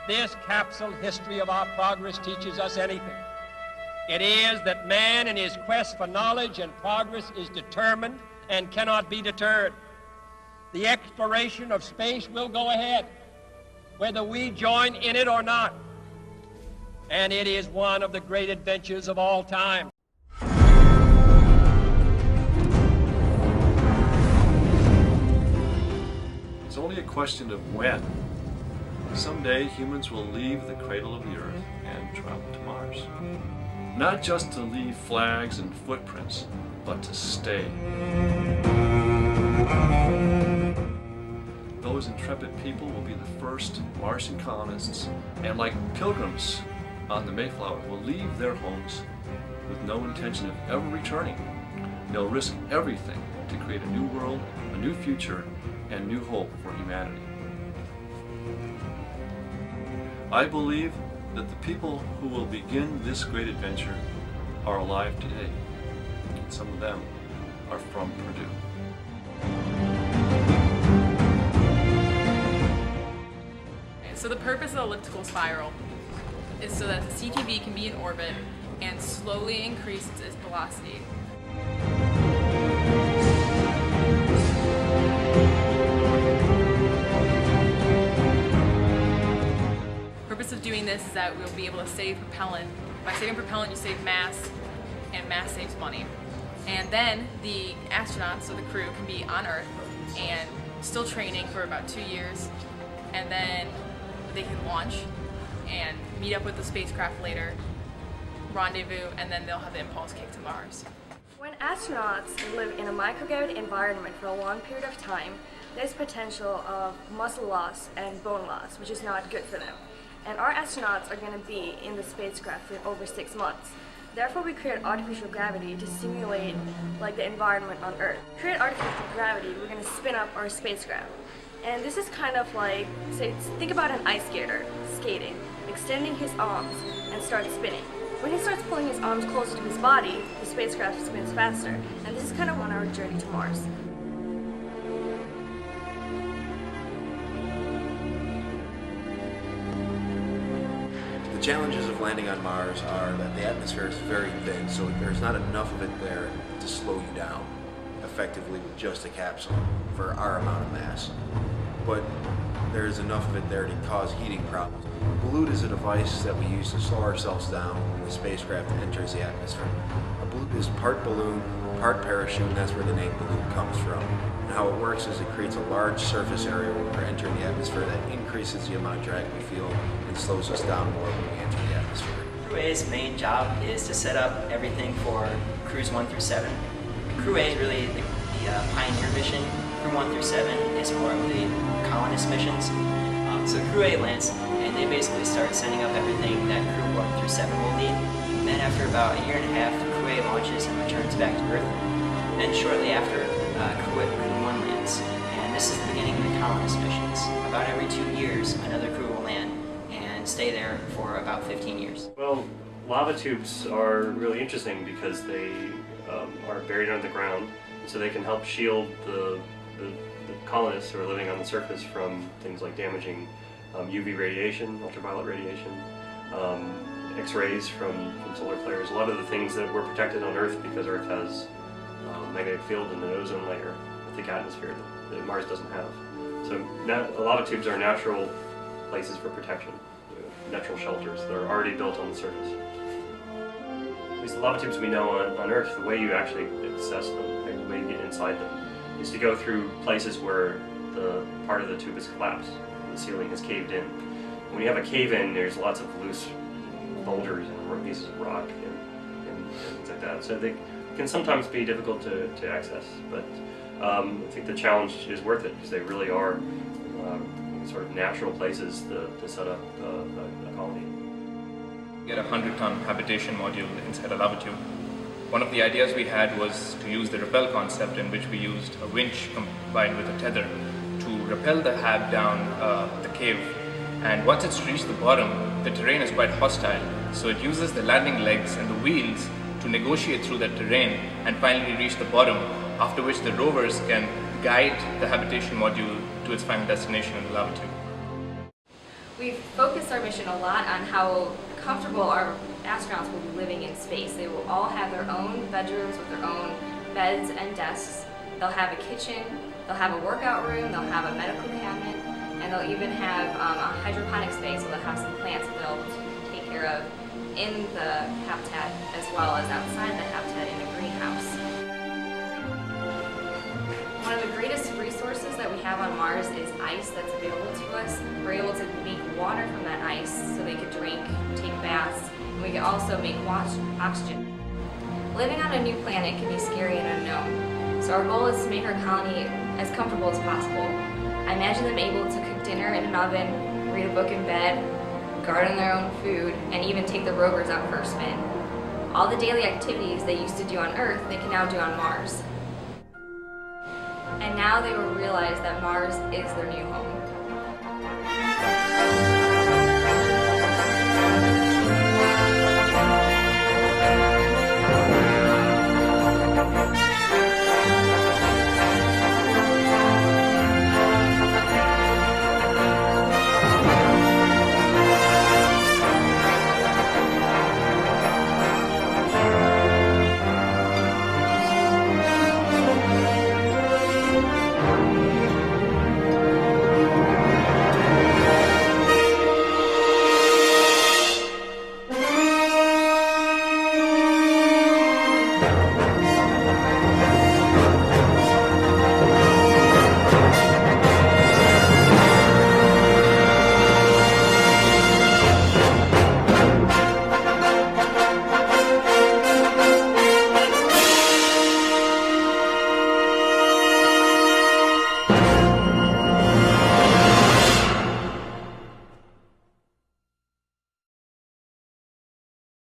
this capsule history of our progress teaches us anything, it is that man in his quest for knowledge and progress is determined and cannot be deterred. The exploration of space will go ahead, whether we join in it or not. And it is one of the great adventures of all time. It's only a question of when. Someday humans will leave the cradle of the Earth and travel to Mars. Not just to leave flags and footprints, but to stay. Those intrepid people will be the first Martian colonists, and like pilgrims on the Mayflower, will leave their homes with no intention of ever returning. They'll risk everything to create a new world, a new future, and new hope for humanity. I believe that the people who will begin this great adventure are alive today. Some of them are from Purdue. So the purpose of the elliptical spiral is so that the CTV can be in orbit and slowly increase its velocity. The purpose of doing this is that we'll be able to save propellant. By saving propellant, you save mass, and mass saves money. And then the astronauts, so the crew, can be on Earth and still training for about 2 years, and then they can launch and meet up with the spacecraft later, rendezvous, and then they'll have the impulse kick to Mars. When astronauts live in a microgravity environment for a long period of time, there's potential of muscle loss and bone loss, which is not good for them. And our astronauts are going to be in the spacecraft for over 6 months. Therefore, we create artificial gravity to simulate like the environment on Earth. To create artificial gravity, we're going to spin up our spacecraft. And this is kind of like, say, think about an ice skater skating, extending his arms and starts spinning. When he starts pulling his arms closer to his body, the spacecraft spins faster. And this is kind of on our journey to Mars. The challenges of landing on Mars are that the atmosphere is very thin, so there's not enough of it there to slow you down effectively with just a capsule for our amount of mass. But there's enough of it there to cause heating problems. Balloon is a device that we use to slow ourselves down when the spacecraft enters the atmosphere. A balloon is part balloon, part parachute, and that's where the name balloon comes from. And how it works is it creates a large surface area when we're entering the atmosphere that increases the amount of drag we feel and slows us down more when we enter the atmosphere. Crew A's main job is to set up everything for crews 1 through 7. Crew A is really the pioneer mission. Crew 1 through 7 is more of the colonist missions. So Crew A lands, and they basically start setting up everything that Crew 1 through 7 will need. And then after about a year and a half, Crew A launches and returns back to Earth. Then shortly after, Crew 1 lands. And this is the beginning of the colonist missions. About every 2 years, another crew will land and stay there for about 15 years. Well, lava tubes are really interesting because they are buried under the ground, so they can help shield the colonists who are living on the surface from things like damaging UV radiation, ultraviolet radiation, X-rays from solar flares, a lot of the things that we're protected on Earth because Earth has a magnetic field and an ozone layer, a thick atmosphere that Mars doesn't have. So lava tubes are natural places for protection, natural shelters that are already built on the surface. At least the lava tubes we know on Earth, the way you actually access them, the way you get inside them, is to go through places where the part of the tube is collapsed, the ceiling is caved in. When you have a cave-in, there's lots of loose boulders and pieces of rock and things like that. So they can sometimes be difficult to access, but I think the challenge is worth it because they really are sort of natural places to set up a colony. We had a 100-ton habitation module inside a lava tube. One of the ideas we had was to use the rappel concept, in which we used a winch combined with a tether to rappel the hab down the cave. And once it's reached the bottom, the terrain is quite hostile, so it uses the landing legs and the wheels to negotiate through that terrain and finally reach the bottom, after which the rovers can guide the habitation module to its final destination in the lava tube. We've focused our mission a lot on how comfortable our astronauts will be living in space. They will all have their own bedrooms with their own beds and desks. They'll have a kitchen, they'll have a workout room, they'll have a medical cabinet, and they'll even have a hydroponic space, so they'll have some plants that they'll take care of in the habitat as well as outside the habitat in a greenhouse. One of the greatest resources that we have on Mars is ice that's available to us. We're able to make water from that ice so they could drink, take baths, and we can also make oxygen. Living on a new planet can be scary and unknown, so our goal is to make our colony as comfortable as possible. I imagine them able to cook dinner in an oven, read a book in bed, garden their own food, and even take the rovers out for a spin. All the daily activities they used to do on Earth, they can now do on Mars. And now they will realize that Mars is their new home.